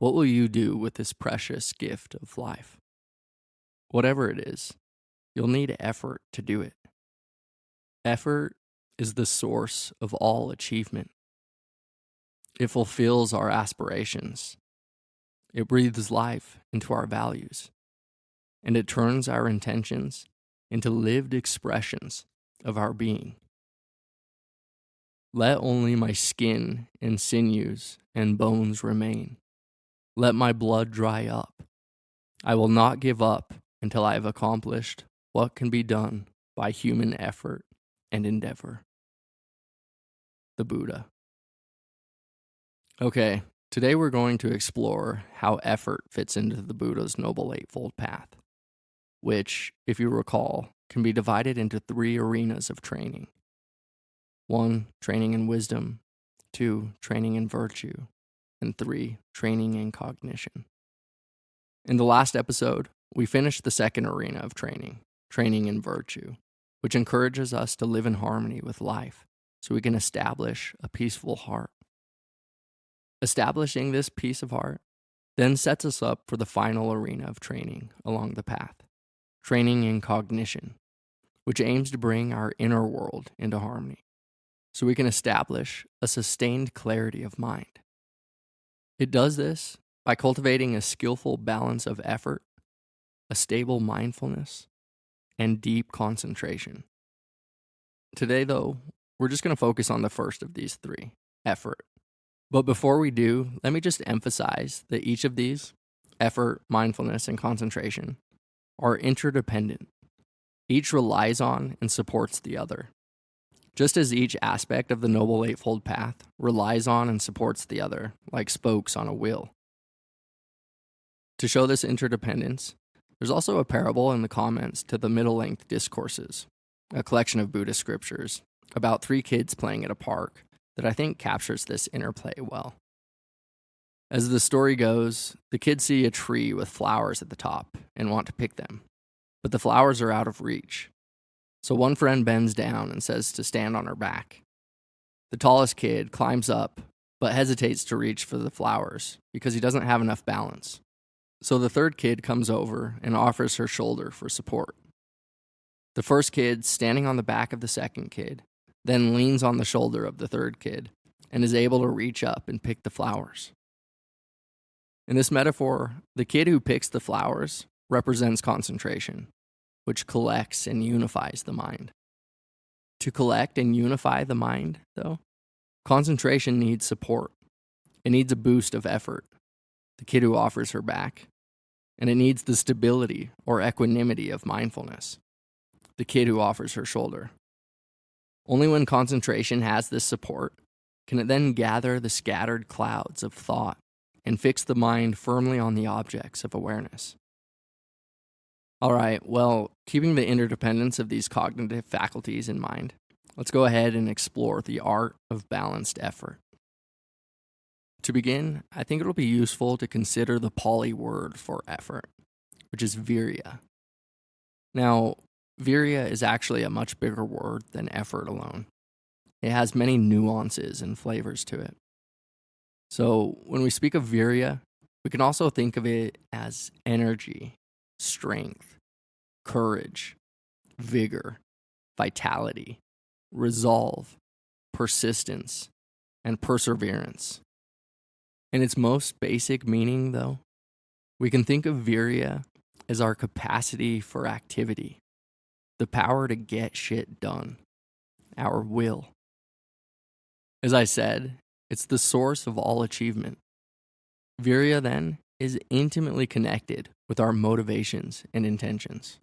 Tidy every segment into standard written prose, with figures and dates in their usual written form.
What will you do with this precious gift of life? Whatever it is, you'll need effort to do it. Effort is the source of all achievement. It fulfills our aspirations. It breathes life into our values. And it turns our intentions into lived expressions of our being. Let only my skin and sinews and bones remain. Let my blood dry up. I will not give up until I have accomplished what can be done by human effort and endeavor. The Buddha. Okay, today we're going to explore how effort fits into the Buddha's Noble Eightfold Path, which, if you recall, can be divided into 3 arenas of training. 1, training in wisdom. 2, training in virtue. And 3, training in cognition. In the last episode, we finished the 2nd arena of training, training in virtue, which encourages us to live in harmony with life so we can establish a peaceful heart. Establishing this peace of heart then sets us up for the final arena of training along the path, training in cognition, which aims to bring our inner world into harmony so we can establish a sustained clarity of mind. It does this by cultivating a skillful balance of effort, a stable mindfulness, and deep concentration. Today, though, we're just going to focus on the first of these 3, effort. But before we do, let me just emphasize that each of these, effort, mindfulness, and concentration, are interdependent. Each relies on and supports the other. Just as each aspect of the Noble Eightfold Path relies on and supports the other, like spokes on a wheel. To show this interdependence, there's also a parable in the comments to the Middle-Length Discourses, a collection of Buddhist scriptures, about 3 kids playing at a park that I think captures this interplay well. As the story goes, the kids see a tree with flowers at the top and want to pick them, but the flowers are out of reach. So one friend bends down and says to stand on her back. The tallest kid climbs up, but hesitates to reach for the flowers because he doesn't have enough balance. So the 3rd kid comes over and offers her shoulder for support. The first kid, standing on the back of the 2nd kid, then leans on the shoulder of the 3rd kid and is able to reach up and pick the flowers. In this metaphor, the kid who picks the flowers represents concentration, which collects and unifies the mind. To collect and unify the mind, though, concentration needs support. It needs a boost of effort, the kid who offers her back, and it needs the stability or equanimity of mindfulness, the kid who offers her shoulder. Only when concentration has this support can it then gather the scattered clouds of thought and fix the mind firmly on the objects of awareness. All right, well, keeping the interdependence of these cognitive faculties in mind, let's go ahead and explore the art of balanced effort. To begin, I think it'll be useful to consider the Pali word for effort, which is virya. Now, virya is actually a much bigger word than effort alone. It has many nuances and flavors to it. So when we speak of virya, we can also think of it as energy, strength, courage, vigor, vitality, resolve, persistence, and perseverance. In its most basic meaning, though, we can think of virya as our capacity for activity, the power to get shit done, our will. As I said, it's the source of all achievement. Virya, then, is intimately connected with our motivations and intentions.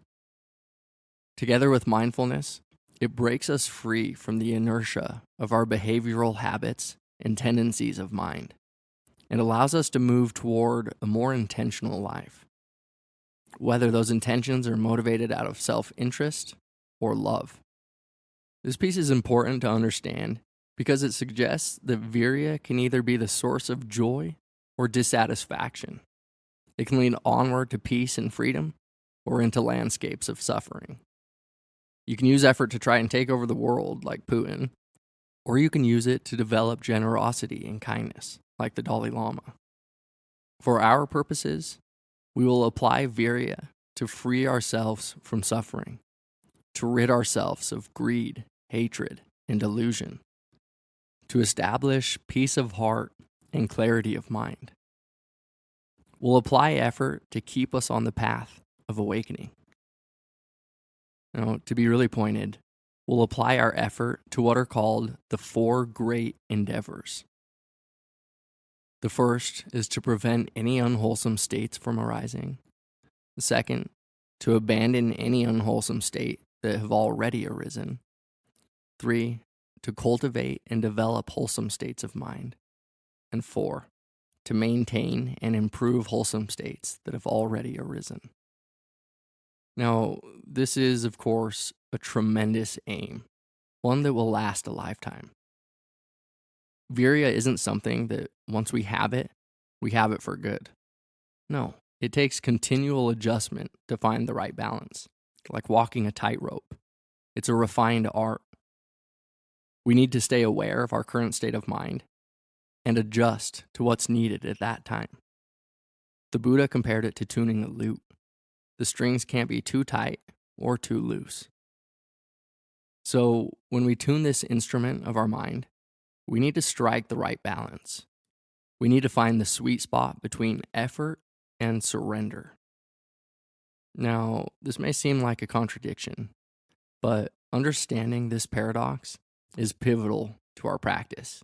Together with mindfulness, it breaks us free from the inertia of our behavioral habits and tendencies of mind, and allows us to move toward a more intentional life, whether those intentions are motivated out of self-interest or love. This piece is important to understand because it suggests that virya can either be the source of joy or dissatisfaction. It can lead onward to peace and freedom or into landscapes of suffering. You can use effort to try and take over the world, like Putin, or you can use it to develop generosity and kindness, like the Dalai Lama. For our purposes, we will apply virya to free ourselves from suffering, to rid ourselves of greed, hatred, and delusion, to establish peace of heart and clarity of mind. We'll apply effort to keep us on the path of awakening. Now, to be really pointed, we'll apply our effort to what are called the 4 great endeavors. The first is to prevent any unwholesome states from arising. The second, to abandon any unwholesome state that have already arisen. 3, to cultivate and develop wholesome states of mind. And 4, to maintain and improve wholesome states that have already arisen. Now, this is, of course, a tremendous aim, one that will last a lifetime. Virya isn't something that once we have it for good. No, it takes continual adjustment to find the right balance, like walking a tightrope. It's a refined art. We need to stay aware of our current state of mind and adjust to what's needed at that time. The Buddha compared it to tuning a lute. The strings can't be too tight or too loose. So when we tune this instrument of our mind, we need to strike the right balance. We need to find the sweet spot between effort and surrender. Now, this may seem like a contradiction, but understanding this paradox is pivotal to our practice,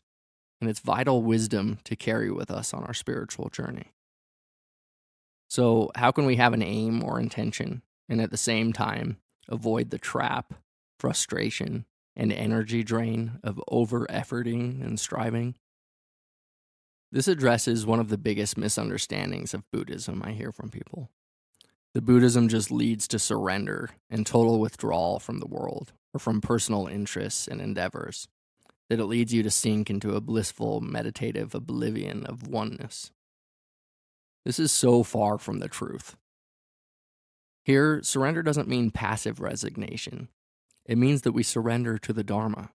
and it's vital wisdom to carry with us on our spiritual journey. So, how can we have an aim or intention and at the same time avoid the trap, frustration, and energy drain of over-efforting and striving? This addresses one of the biggest misunderstandings of Buddhism I hear from people. The Buddhism just leads to surrender and total withdrawal from the world or from personal interests and endeavors, that it leads you to sink into a blissful, meditative oblivion of oneness. This is so far from the truth. Here, surrender doesn't mean passive resignation. It means that we surrender to the Dharma,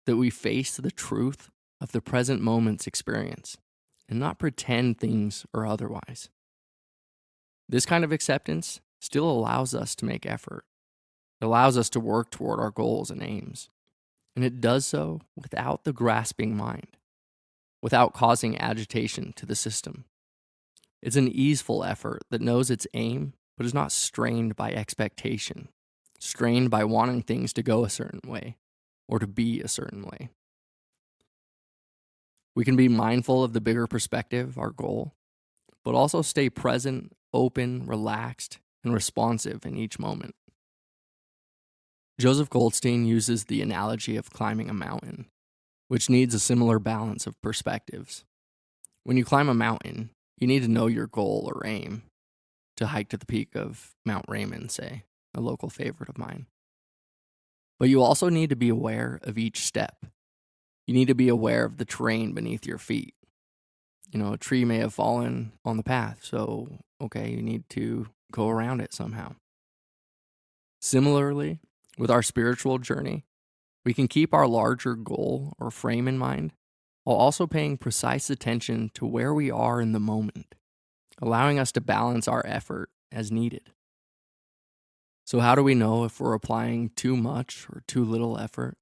that we face the truth of the present moment's experience and not pretend things are otherwise. This kind of acceptance still allows us to make effort. It allows us to work toward our goals and aims. And it does so without the grasping mind, without causing agitation to the system. It's an easeful effort that knows its aim, but is not strained by expectation, strained by wanting things to go a certain way or to be a certain way. We can be mindful of the bigger perspective, our goal, but also stay present, open, relaxed, and responsive in each moment. Joseph Goldstein uses the analogy of climbing a mountain, which needs a similar balance of perspectives. When you climb a mountain, you need to know your goal or aim, to hike to the peak of Mount Raymond, say, a local favorite of mine. But you also need to be aware of each step. You need to be aware of the terrain beneath your feet. A tree may have fallen on the path, so, you need to go around it somehow. Similarly, with our spiritual journey, we can keep our larger goal or frame in mind while also paying precise attention to where we are in the moment, allowing us to balance our effort as needed. So how do we know if we're applying too much or too little effort?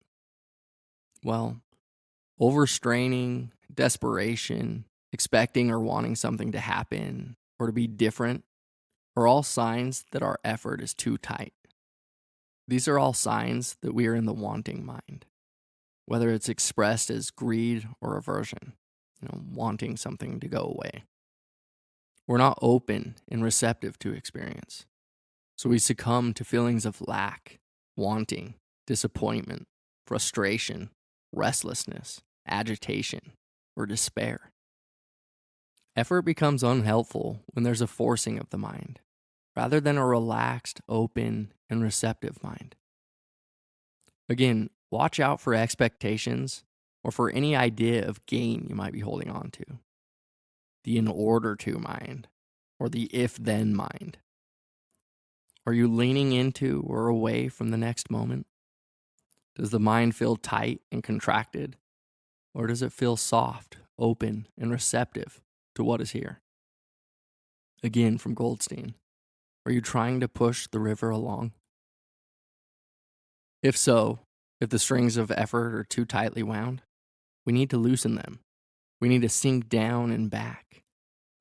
Well, overstraining, desperation, expecting or wanting something to happen or to be different are all signs that our effort is too tight. These are all signs that we are in the wanting mind, whether it's expressed as greed or aversion, wanting something to go away. We're not open and receptive to experience, so we succumb to feelings of lack, wanting, disappointment, frustration, restlessness, agitation, or despair. Effort becomes unhelpful when there's a forcing of the mind, rather than a relaxed, open, and receptive mind. Again, watch out for expectations or for any idea of gain you might be holding on to. The in order to mind or the if then mind. Are you leaning into or away from the next moment? Does the mind feel tight and contracted, or does it feel soft, open, and receptive to what is here? Again from Goldstein. Are you trying to push the river along? If so, if the strings of effort are too tightly wound, we need to loosen them. We need to sink down and back.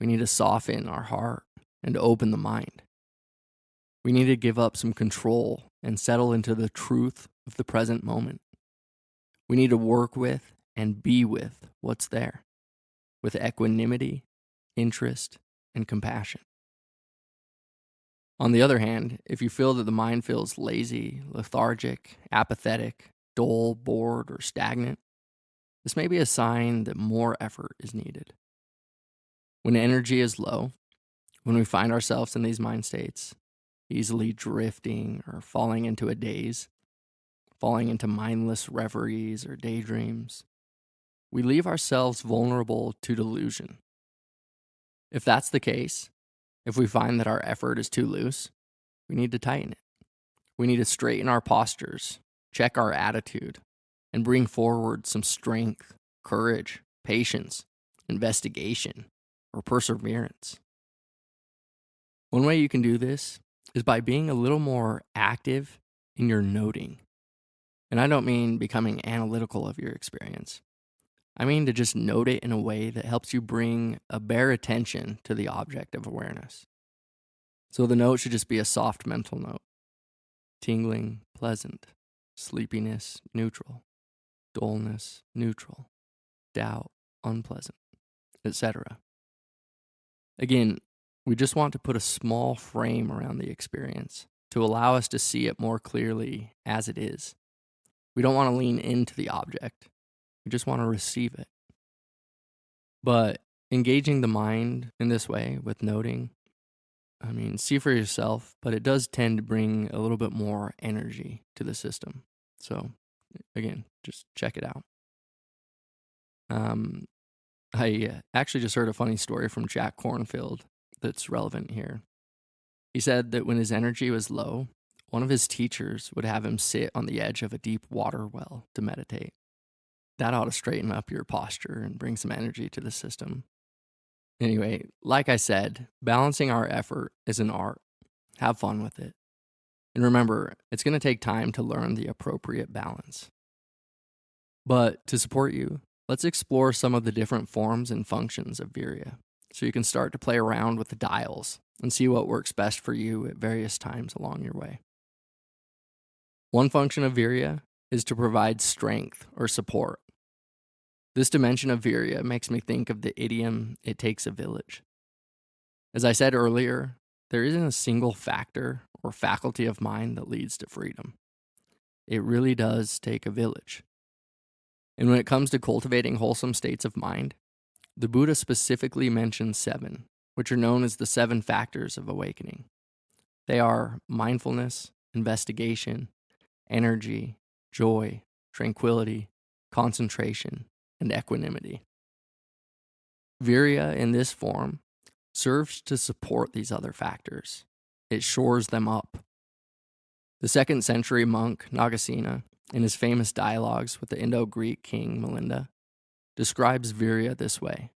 We need to soften our heart and open the mind. We need to give up some control and settle into the truth of the present moment. We need to work with and be with what's there, with equanimity, interest, and compassion. On the other hand, if you feel that the mind feels lazy, lethargic, apathetic, dull, bored, or stagnant, this may be a sign that more effort is needed. When energy is low, when we find ourselves in these mind states, easily drifting or falling into a daze, falling into mindless reveries or daydreams, we leave ourselves vulnerable to delusion. If that's the case, if we find that our effort is too loose, we need to tighten it. We need to straighten our postures, check our attitude, and bring forward some strength, courage, patience, investigation, or perseverance. One way you can do this is by being a little more active in your noting. And I don't mean becoming analytical of your experience. I mean to just note it in a way that helps you bring a bare attention to the object of awareness. So the note should just be a soft mental note. Tingling, pleasant. Sleepiness, neutral. Dullness, neutral. Doubt, unpleasant, etc. Again, we just want to put a small frame around the experience to allow us to see it more clearly as it is. We don't want to lean into the object. We just want to receive it. But engaging the mind in this way with noting, see for yourself, but it does tend to bring a little bit more energy to the system. So, again, just check it out. I actually just heard a funny story from Jack Kornfield that's relevant here. He said that when his energy was low, one of his teachers would have him sit on the edge of a deep water well to meditate. That ought to straighten up your posture and bring some energy to the system. Anyway, like I said, balancing our effort is an art. Have fun with it. And remember, it's going to take time to learn the appropriate balance. But to support you, let's explore some of the different forms and functions of virya, so you can start to play around with the dials and see what works best for you at various times along your way. One function of virya is to provide strength or support. This dimension of virya makes me think of the idiom, "it takes a village." As I said earlier, there isn't a single factor or faculty of mind that leads to freedom. It really does take a village. And when it comes to cultivating wholesome states of mind, the Buddha specifically mentions 7, which are known as the 7 factors of awakening. They are mindfulness, investigation, energy, joy, tranquility, concentration, and equanimity. Virya in this form serves to support these other factors. It shores them up. The 2nd century monk Nagasena, in his famous dialogues with the Indo-Greek king Milinda, describes virya this way.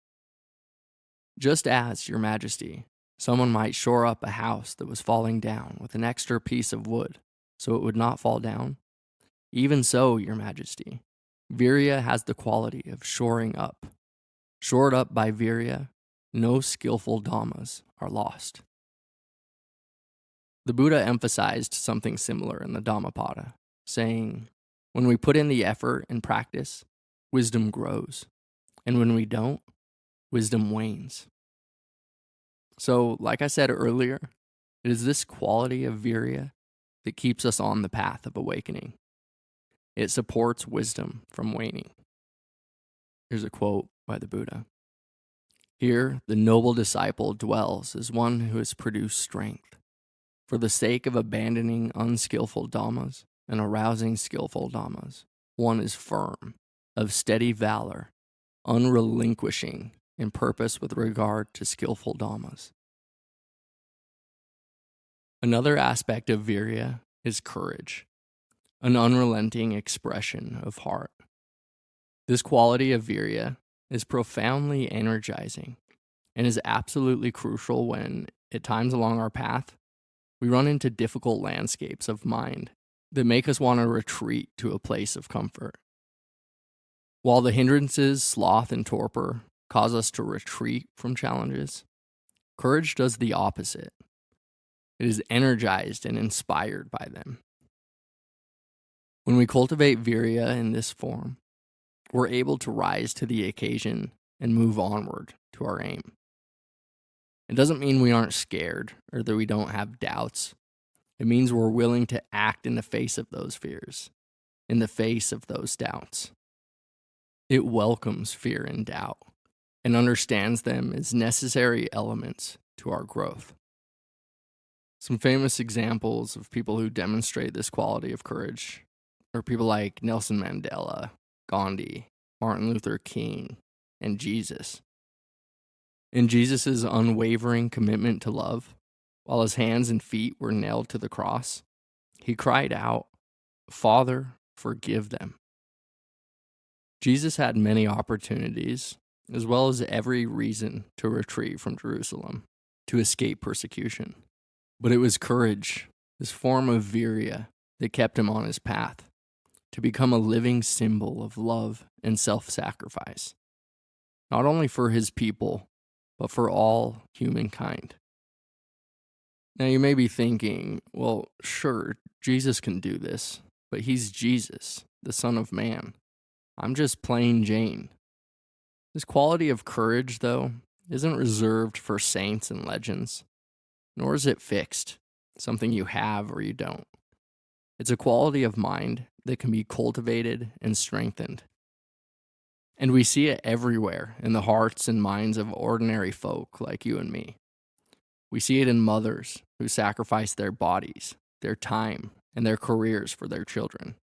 Just as, Your Majesty, someone might shore up a house that was falling down with an extra piece of wood so it would not fall down, even so, Your Majesty, virya has the quality of shoring up. Shored up by virya, no skillful dhammas are lost. The Buddha emphasized something similar in the Dhammapada, saying, when we put in the effort and practice, wisdom grows. And when we don't, wisdom wanes. So, like I said earlier, it is this quality of virya that keeps us on the path of awakening. It supports wisdom from waning. Here's a quote by the Buddha. Here, the noble disciple dwells as one who has produced strength. For the sake of abandoning unskillful dhammas and arousing skillful dhammas, one is firm, of steady valor, unrelinquishing in purpose with regard to skillful dhammas. Another aspect of virya is courage, an unrelenting expression of heart. This quality of virya is profoundly energizing and is absolutely crucial when, at times along our path, we run into difficult landscapes of mind that make us want to retreat to a place of comfort. While the hindrances, sloth, and torpor cause us to retreat from challenges, courage does the opposite. It is energized and inspired by them. When we cultivate virya in this form, we're able to rise to the occasion and move onward to our aim. It doesn't mean we aren't scared or that we don't have doubts. It means we're willing to act in the face of those fears, in the face of those doubts. It welcomes fear and doubt and understands them as necessary elements to our growth. Some famous examples of people who demonstrate this quality of courage are people like Nelson Mandela, Gandhi, Martin Luther King, and Jesus. In Jesus' unwavering commitment to love, while his hands and feet were nailed to the cross, he cried out, "Father, forgive them." Jesus had many opportunities, as well as every reason to retreat from Jerusalem, to escape persecution. But it was courage, this form of virya, that kept him on his path, to become a living symbol of love and self-sacrifice, not only for his people, but for all humankind. Now you may be thinking, well, sure, Jesus can do this, but he's Jesus, the Son of Man. I'm just plain Jane. This quality of courage, though, isn't reserved for saints and legends, nor is it fixed, something you have or you don't. It's a quality of mind that can be cultivated and strengthened. And we see it everywhere in the hearts and minds of ordinary folk like you and me. We see it in mothers who sacrifice their bodies, their time, and their careers for their children.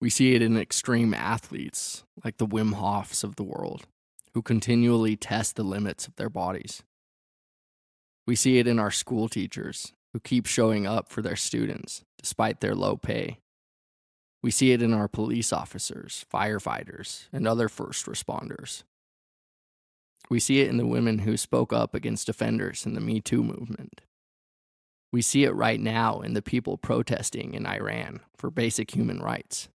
We see it in extreme athletes like the Wim Hofs of the world, who continually test the limits of their bodies. We see it in our school teachers who keep showing up for their students despite their low pay. We see it in our police officers, firefighters, and other first responders. We see it in the women who spoke up against offenders in the Me Too movement. We see it right now in the people protesting in Iran for basic human rights.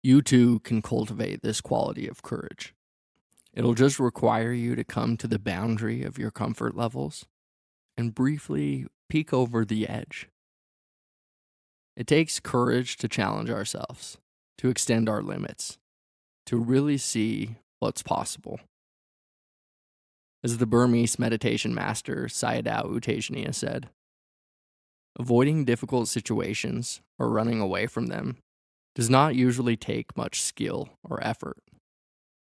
You too can cultivate this quality of courage. It'll just require you to come to the boundary of your comfort levels and briefly peek over the edge. It takes courage to challenge ourselves, to extend our limits, to really see what's possible. As the Burmese meditation master Sayadaw U Tejaniya said, avoiding difficult situations or running away from them does not usually take much skill or effort,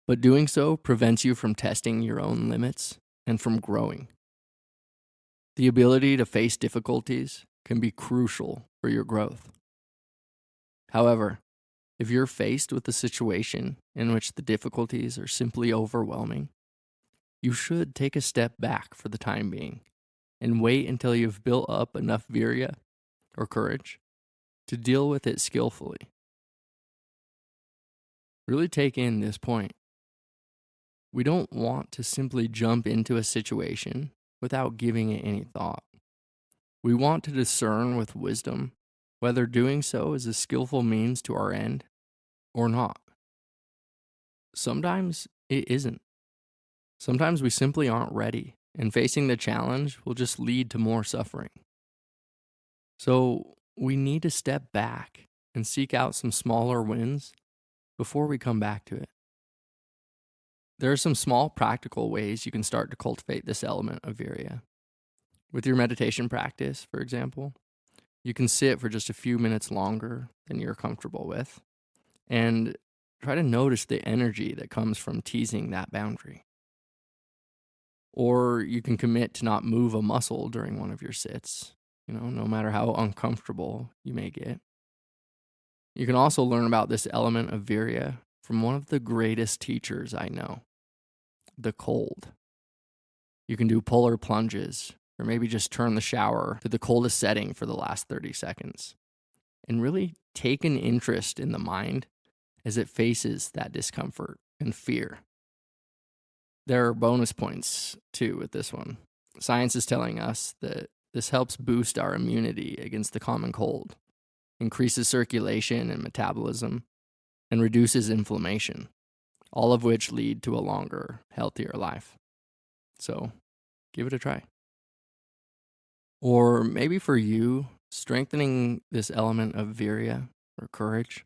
but doing so prevents you from testing your own limits and from growing. The ability to face difficulties can be crucial for your growth. However, if you're faced with a situation in which the difficulties are simply overwhelming, you should take a step back for the time being and wait until you've built up enough virya or courage to deal with it skillfully. Really take in this point. We don't want to simply jump into a situation without giving it any thought. We want to discern with wisdom whether doing so is a skillful means to our end or not. Sometimes it isn't. Sometimes we simply aren't ready, and facing the challenge will just lead to more suffering. So we need to step back and seek out some smaller wins before we come back to it. There are some small practical ways you can start to cultivate this element of virya. With your meditation practice, for example, you can sit for just a few minutes longer than you're comfortable with and try to notice the energy that comes from teasing that boundary. Or you can commit to not move a muscle during one of your sits, no matter how uncomfortable you may get. You can also learn about this element of virya from one of the greatest teachers I know, the cold. You can do polar plunges, or maybe just turn the shower to the coldest setting for the last 30 seconds, and really take an interest in the mind as it faces that discomfort and fear. There are bonus points too with this one. Science is telling us that this helps boost our immunity against the common cold, increases circulation and metabolism, and reduces inflammation, all of which lead to a longer, healthier life. So give it a try. Or maybe for you, strengthening this element of virya or courage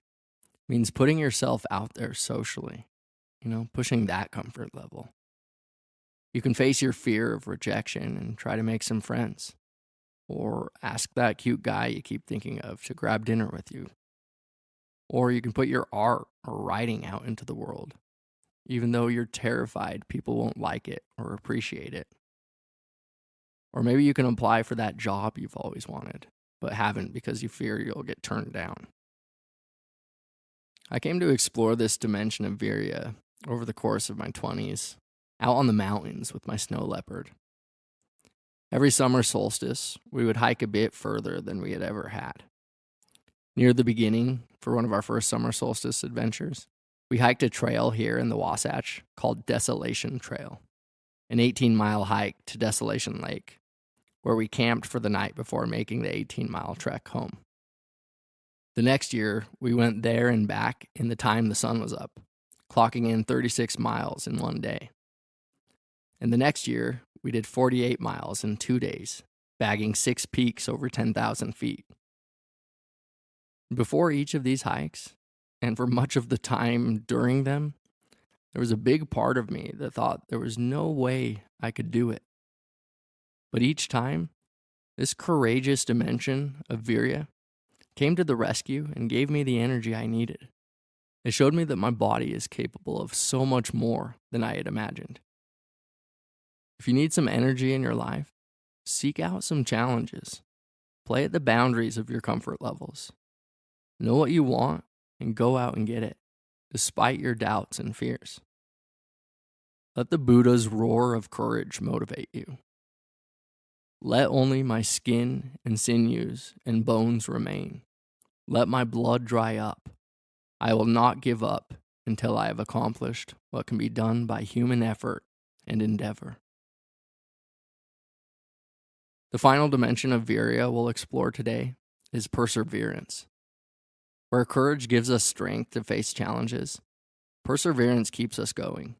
means putting yourself out there socially, pushing that comfort level. You can face your fear of rejection and try to make some friends, or ask that cute guy you keep thinking of to grab dinner with you. Or you can put your art or writing out into the world, even though you're terrified people won't like it or appreciate it. Or maybe you can apply for that job you've always wanted, but haven't because you fear you'll get turned down. I came to explore this dimension of virya over the course of my 20s, out on the mountains with my snow leopard. Every summer solstice, we would hike a bit further than we had ever had. Near the beginning, for one of our first summer solstice adventures, we hiked a trail here in the Wasatch called Desolation Trail, an 18-mile hike to Desolation Lake, where we camped for the night before making the 18-mile trek home. The next year, we went there and back in the time the sun was up, clocking in 36 miles in one day. And the next year, we did 48 miles in 2 days, bagging 6 peaks over 10,000 feet. Before each of these hikes, and for much of the time during them, there was a big part of me that thought there was no way I could do it. But each time, this courageous dimension of virya came to the rescue and gave me the energy I needed. It showed me that my body is capable of so much more than I had imagined. If you need some energy in your life, seek out some challenges. Play at the boundaries of your comfort levels. Know what you want and go out and get it, despite your doubts and fears. Let the Buddha's roar of courage motivate you. Let only my skin and sinews and bones remain. Let my blood dry up. I will not give up until I have accomplished what can be done by human effort and endeavor. The final dimension of virya we'll explore today is perseverance. Where courage gives us strength to face challenges, perseverance keeps us going.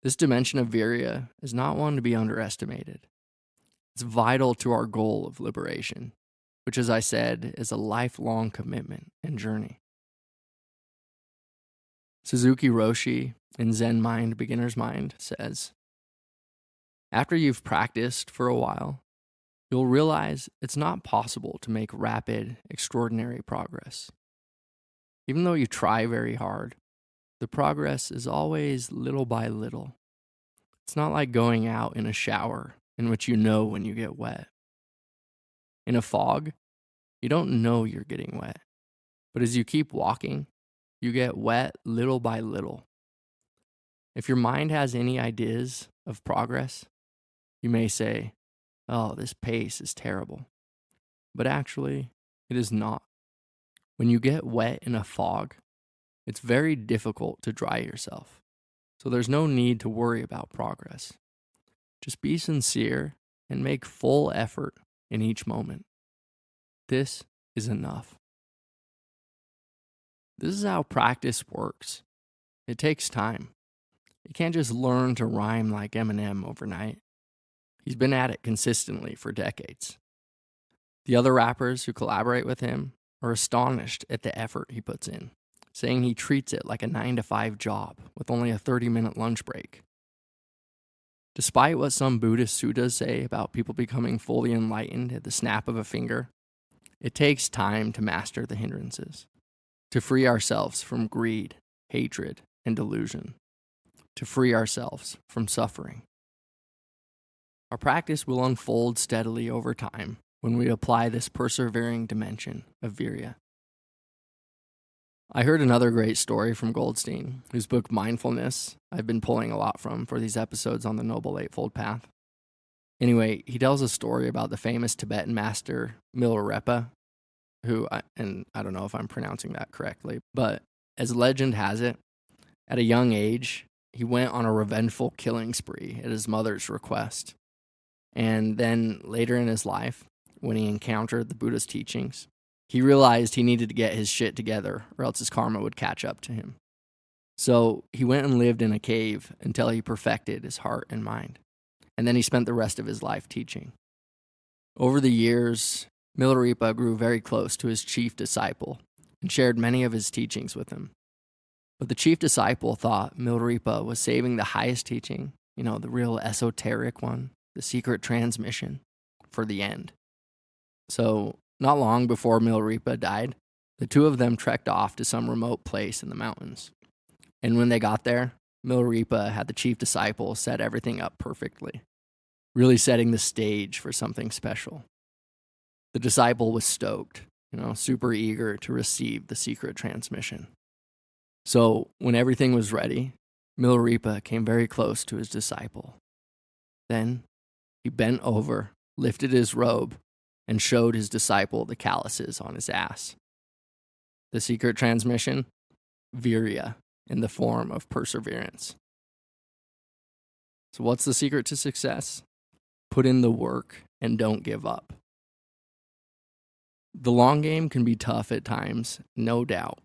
This dimension of virya is not one to be underestimated. It's vital to our goal of liberation, which, as I said, is a lifelong commitment and journey. Suzuki Roshi in Zen Mind, Beginner's Mind says, after you've practiced for a while, you'll realize it's not possible to make rapid, extraordinary progress. Even though you try very hard, the progress is always little by little. It's not like going out in a shower in which you know when you get wet. In a fog, you don't know you're getting wet. But as you keep walking, you get wet little by little. If your mind has any ideas of progress, you may say, oh, this pace is terrible. But actually, it is not. When you get wet in a fog, it's very difficult to dry yourself. So there's no need to worry about progress. Just be sincere and make full effort in each moment. This is enough. This is how practice works. It takes time. You can't just learn to rhyme like Eminem overnight. He's been at it consistently for decades. The other rappers who collaborate with him are astonished at the effort he puts in, saying he treats it like a 9-to-5 job with only a 30-minute lunch break. Despite what some Buddhist suttas say about people becoming fully enlightened at the snap of a finger, it takes time to master the hindrances, to free ourselves from greed, hatred, and delusion, to free ourselves from suffering. Our practice will unfold steadily over time when we apply this persevering dimension of virya. I heard another great story from Goldstein, whose book Mindfulness I've been pulling a lot from for these episodes on the Noble Eightfold Path. Anyway, he tells a story about the famous Tibetan master Milarepa, who, and I don't know if I'm pronouncing that correctly, but as legend has it, at a young age, he went on a revengeful killing spree at his mother's request. And then later in his life, when he encountered the Buddha's teachings, he realized he needed to get his shit together or else his karma would catch up to him. So he went and lived in a cave until he perfected his heart and mind. And then he spent the rest of his life teaching. Over the years, Milarepa grew very close to his chief disciple and shared many of his teachings with him. But the chief disciple thought Milarepa was saving the highest teaching, the real esoteric one, the secret transmission, for the end. So, not long before Milarepa died, the two of them trekked off to some remote place in the mountains. And when they got there, Milarepa had the chief disciple set everything up perfectly, really setting the stage for something special. The disciple was stoked, super eager to receive the secret transmission. So when everything was ready, Milarepa came very close to his disciple. Then he bent over, lifted his robe, and showed his disciple the calluses on his ass. The secret transmission? Virya, in the form of perseverance. So what's the secret to success? Put in the work and don't give up. The long game can be tough at times, no doubt.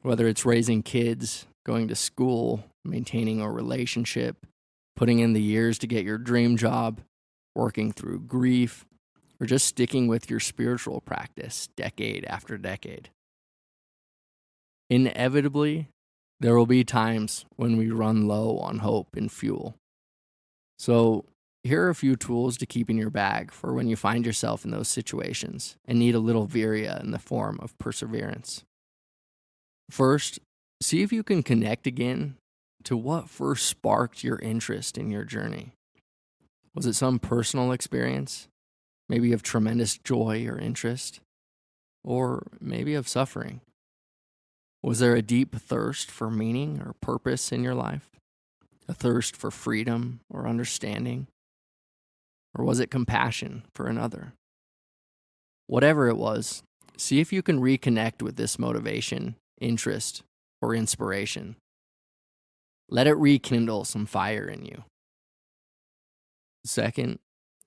Whether it's raising kids, going to school, maintaining a relationship, putting in the years to get your dream job, working through grief, or just sticking with your spiritual practice decade after decade. Inevitably, there will be times when we run low on hope and fuel. So, here are a few tools to keep in your bag for when you find yourself in those situations and need a little virya in the form of perseverance. First, see if you can connect again to what first sparked your interest in your journey. Was it some personal experience? Maybe of tremendous joy or interest? Or maybe of suffering? Was there a deep thirst for meaning or purpose in your life? A thirst for freedom or understanding? Or was it compassion for another? Whatever it was, see if you can reconnect with this motivation, interest, or inspiration. Let it rekindle some fire in you. Second,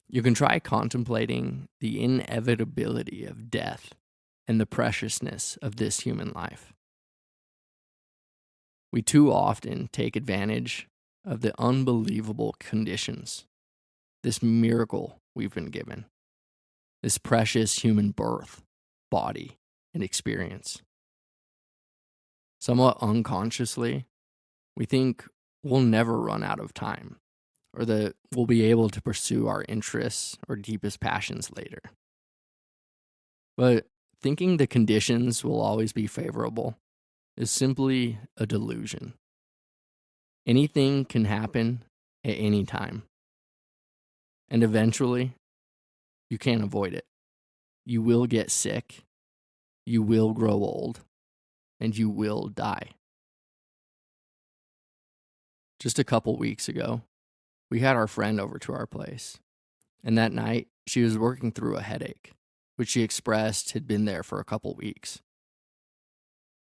you can try contemplating the inevitability of death and the preciousness of this human life. We too often take advantage of the unbelievable conditions, this miracle we've been given, this precious human birth, body, and experience. Somewhat unconsciously, we think we'll never run out of time, or that we'll be able to pursue our interests or deepest passions later. But thinking the conditions will always be favorable is simply a delusion. Anything can happen at any time. And eventually, you can't avoid it. You will get sick, you will grow old, and you will die. Just a couple weeks ago, we had our friend over to our place, and that night she was working through a headache, which she expressed had been there for a couple weeks.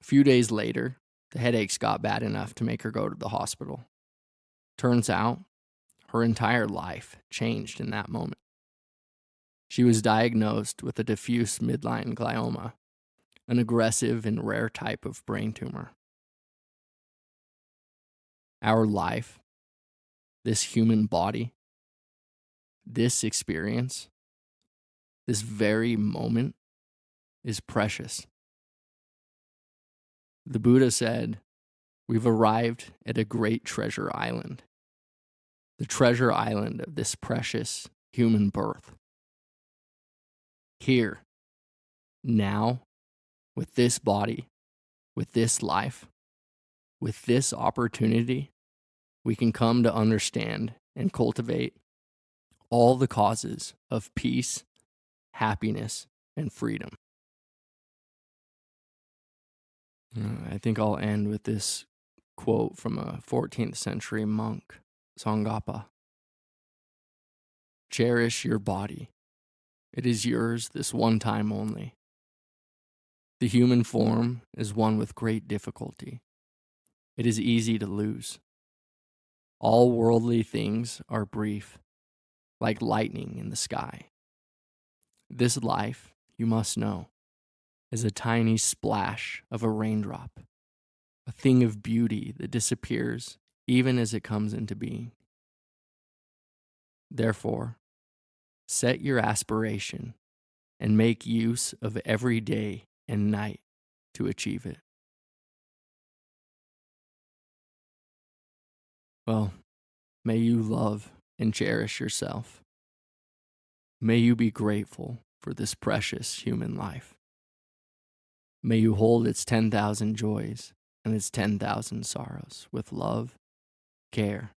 A few days later, the headaches got bad enough to make her go to the hospital. Turns out, her entire life changed in that moment. She was diagnosed with a diffuse midline glioma, an aggressive and rare type of brain tumor. Our life, this human body, this experience, this very moment is precious. The Buddha said, "We've arrived at a great treasure island, the treasure island of this precious human birth. Here, now, with this body, with this life, with this opportunity, we can come to understand and cultivate all the causes of peace, happiness, and freedom." I think I'll end with this quote from a 14th century monk, Tsongkhapa. "Cherish your body. It is yours this one time only. The human form is one with great difficulty. It is easy to lose. All worldly things are brief, like lightning in the sky. This life, you must know, is a tiny splash of a raindrop, a thing of beauty that disappears even as it comes into being. Therefore, set your aspiration and make use of every day and night to achieve it. Well, may you love and cherish yourself. May you be grateful for this precious human life. May you hold its 10,000 joys and its 10,000 sorrows with love, care,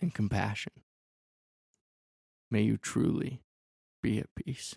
and compassion. May you truly be at peace.